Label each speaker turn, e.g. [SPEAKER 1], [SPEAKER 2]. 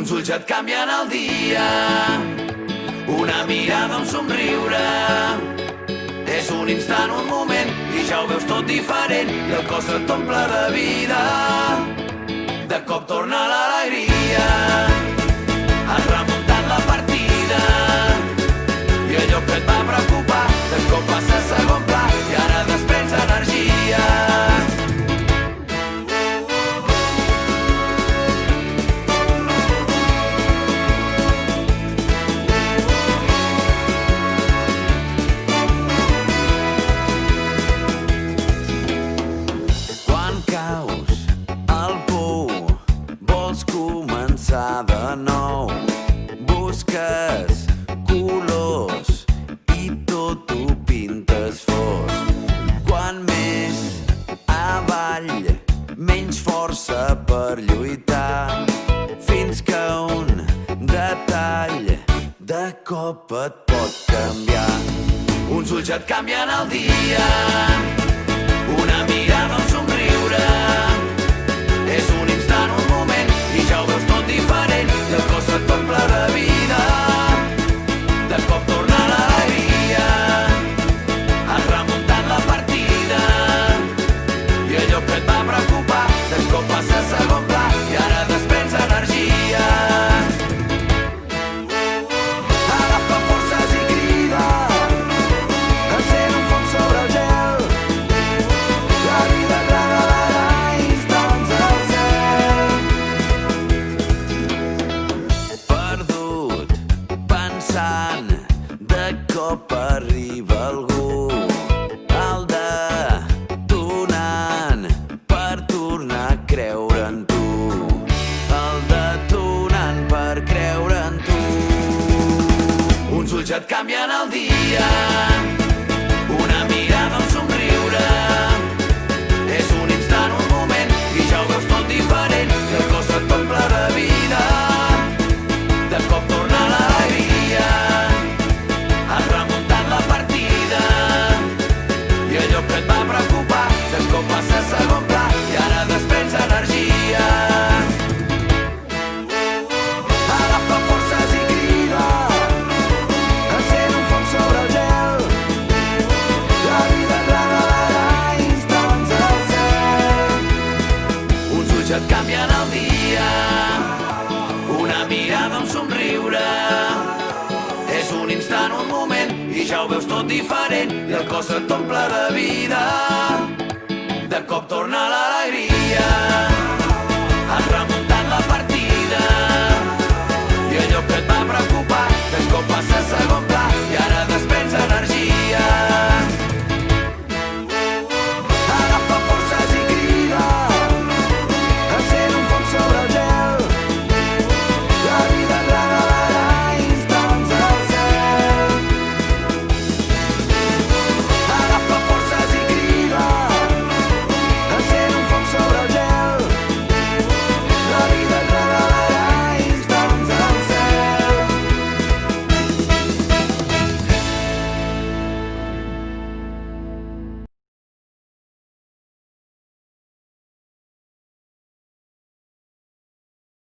[SPEAKER 1] Uns ulls et canvien el dia, una mirada, un somriure. És un instant, un moment, i ja ho veus tot diferent, i el cos et omple de vida. De cop torna l'alegria, has remuntat la partida, i allò que et va preocupar, de cop passa a segon pla, i ara desprens energia.
[SPEAKER 2] De nou busques colors i tot ho pintes fosc. Quan més avall, menys força per lluitar, fins que un detall de cop et pot canviar.
[SPEAKER 1] Uns ulls et canvien el dia, una mirada, un somriure. És un instant, un moment, i ja ho veus tot diferent, i el cos et omple de vida. De cop torna l'alegria, has remuntat la partida, i allò que et va preocupar, de cop passa a segon pla, i ara desprens energia. Agafa forces i crida, encén un foc sobre el gel. La vida et regalarà instants al cel.
[SPEAKER 2] Perdut, pensant, de cop arriba algú, el detonant per tornar a creure en tu. El detonant per creure en tu.
[SPEAKER 1] Uns ulls et canvien el dia, una mirada, un somriure. És un instant, un moment, i ja ho veus tot diferent, i el cos et omple de vida. De cop torna l'alegria, has remuntat la partida, i allò que et va preocupar, de cop passa a segon pla, i ara desprens energia. Agafa forces i crida, encén un foc sobre el gel. La vida et regalarà instants al cel. Uns ulls et canvien el dia, una mirada, un somriure. És un instant, un moment, i ja ho veus tot diferent, i el cos et omple de vida. De cop torna l'alegria.